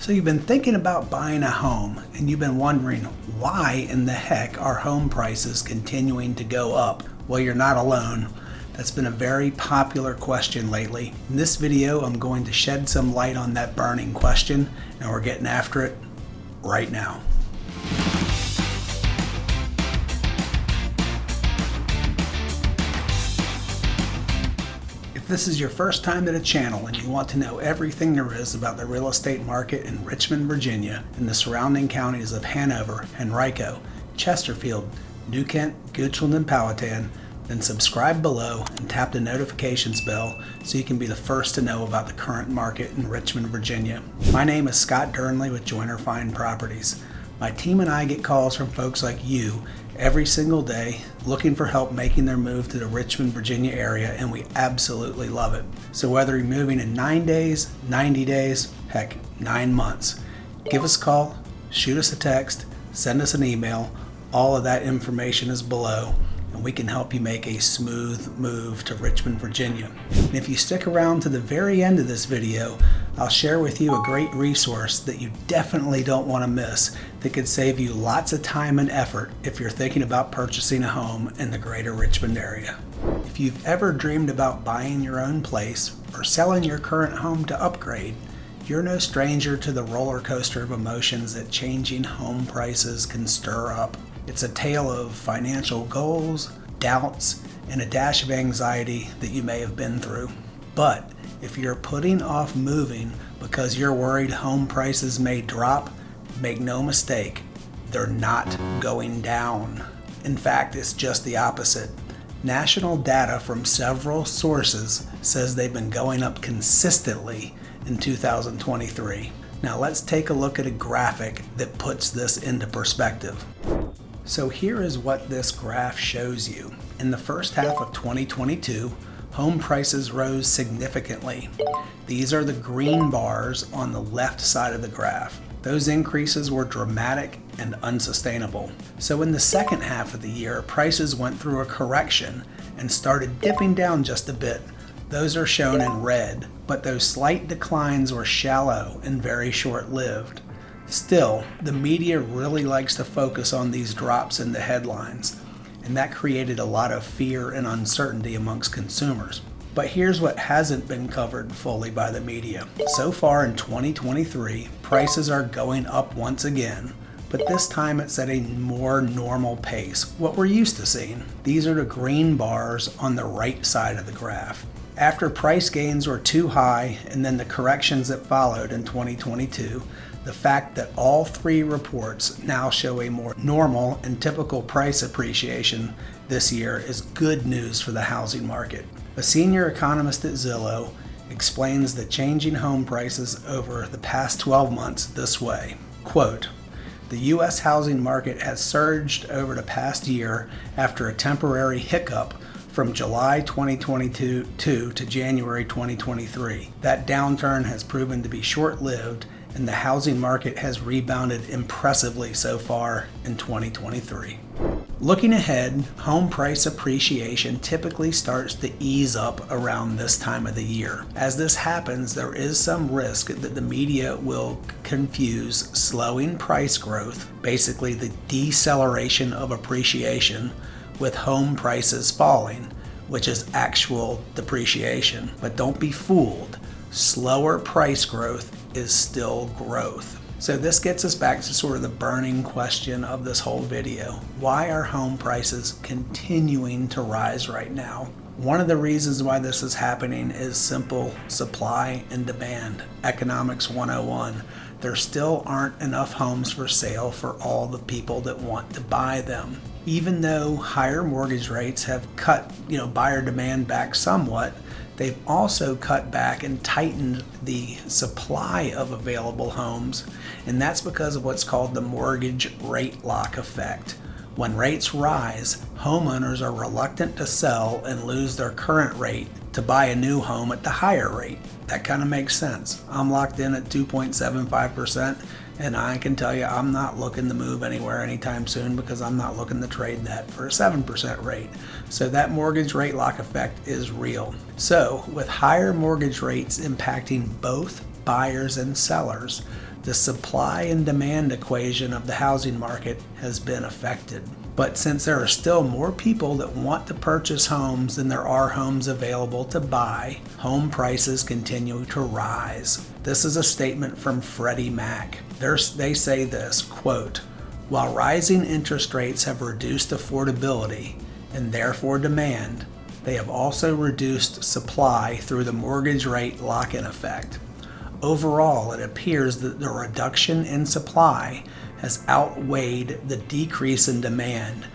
So you've been thinking about buying a home and you've been wondering why in the heck are home prices continuing to go up? Well, you're not alone. That's been a very popular question lately. In this video, I'm going to shed some light on that burning question, and we're getting after it right now. If this is your first time at a channel and you want to know everything there is about the real estate market in Richmond, Virginia, and the surrounding counties of Hanover, Henrico, Chesterfield, New Kent, Goochland, and Powhatan, then subscribe below and tap the notifications bell so you can be the first to know about the current market in Richmond, Virginia. My name is Scott.Dearnley with Joyner Fine Properties. My team and I get calls from folks like you every single day looking for help making their move to the Richmond, Virginia area, and we absolutely love it. So whether you're moving in 9 days, 90 days, heck, 9 months, give us a call, shoot us a text, send us an email. All of that information is below, and we can help you make a smooth move to Richmond, Virginia. And if you stick around to the very end of this video, I'll share with you a great resource that you definitely don't want to miss that could save you lots of time and effort if you're thinking about purchasing a home in the greater Richmond area. If you've ever dreamed about buying your own place or selling your current home to upgrade, you're no stranger to the roller coaster of emotions that changing home prices can stir up. It's a tale of financial goals, doubts, and a dash of anxiety that you may have been through. But if you're putting off moving because you're worried home prices may drop, make no mistake, they're not going down. In fact, it's just the opposite. National data from several sources says they've been going up consistently in 2023. Now let's take a look at a graphic that puts this into perspective. So here is what this graph shows you. In the first half of 2022, home prices rose significantly. These are the green bars on the left side of the graph. Those increases were dramatic and unsustainable. So in the second half of the year, prices went through a correction and started dipping down just a bit. Those are shown in red, but those slight declines were shallow and very short-lived. Still, the media really likes to focus on these drops in the headlines, and that created a lot of fear and uncertainty amongst consumers. But here's what hasn't been covered fully by the media. So far in 2023, prices are going up once again, but this time it's at a more normal pace, what we're used to seeing. These are the green bars on the right side of the graph. After price gains were too high and then the corrections that followed in 2022, the fact that all three reports now show a more normal and typical price appreciation this year is good news for the housing market. A senior economist at Zillow explains the changing home prices over the past 12 months this way, quote, "The U.S. housing market has surged over the past year after a temporary hiccup from July 2022 to January 2023. That downturn has proven to be short-lived, and the housing market has rebounded impressively so far in 2023. Looking ahead, home price appreciation typically starts to ease up around this time of the year. As this happens, there is some risk that the media will confuse slowing price growth, basically the deceleration of appreciation, with home prices falling, which is actual depreciation. But don't be fooled. Slower price growth is still growth. So this gets us back to sort of the burning question of this whole video. Why are home prices continuing to rise right now? One of the reasons why this is happening is simple supply and demand. Economics 101. There still aren't enough homes for sale for all the people that want to buy them. Even though higher mortgage rates have cut, buyer demand back somewhat, they've also cut back and tightened the supply of available homes, and that's because of what's called the mortgage rate lock effect. When rates rise, homeowners are reluctant to sell and lose their current rate to buy a new home at the higher rate. That kind of makes sense. I'm locked in at 2.75%, and I can tell you I'm not looking to move anywhere anytime soon because I'm not looking to trade that for a 7% rate. So that mortgage rate lock effect is real. So with higher mortgage rates impacting both buyers and sellers, the supply and demand equation of the housing market has been affected. But since there are still more people that want to purchase homes than there are homes available to buy, home prices continue to rise. This is a statement from Freddie Mac. They say this, quote, "While rising interest rates have reduced affordability and therefore demand, they have also reduced supply through the mortgage rate lock-in effect. Overall, it appears that the reduction in supply has outweighed the decrease in demand.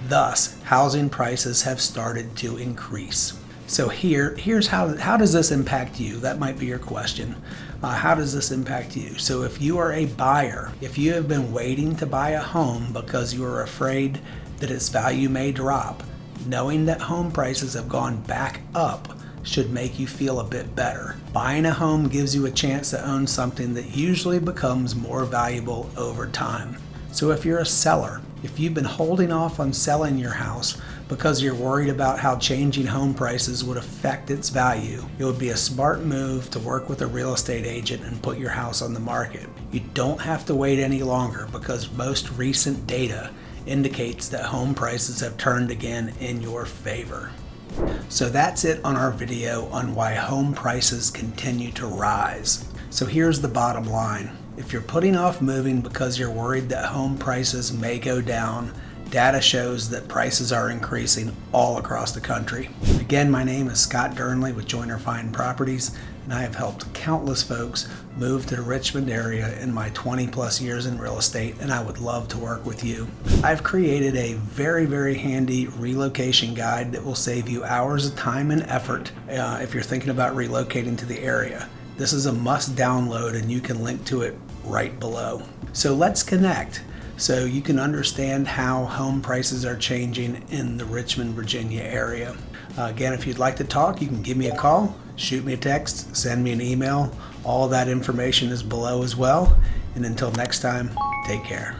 Thus, housing prices have started to increase." So here's how does this impact you? That might be your question. How does this impact you? So if you are a buyer, if you have been waiting to buy a home because you are afraid that its value may drop, knowing that home prices have gone back up should make you feel a bit better. Buying a home gives you a chance to own something that usually becomes more valuable over time. So if you're a seller, if you've been holding off on selling your house because you're worried about how changing home prices would affect its value, it would be a smart move to work with a real estate agent and put your house on the market. You don't have to wait any longer because most recent data indicates that home prices have turned again in your favor. So that's it on our video on why home prices continue to rise. So here's the bottom line. If you're putting off moving because you're worried that home prices may go down, data shows that prices are increasing all across the country. Again, my name is Scott.Dearnley with Joyner Fine Properties, and I have helped countless folks move to the Richmond area in my 20 plus years in real estate, and I would love to work with you. I've created a very, very handy relocation guide that will save you hours of time and effort if you're thinking about relocating to the area. This is a must download, and you can link to it right below. So let's connect so you can understand how home prices are changing in the Richmond, Virginia area. Again, if you'd like to talk, you can give me a call, shoot me a text, send me an email. All of that information is below as well. And until next time, take care.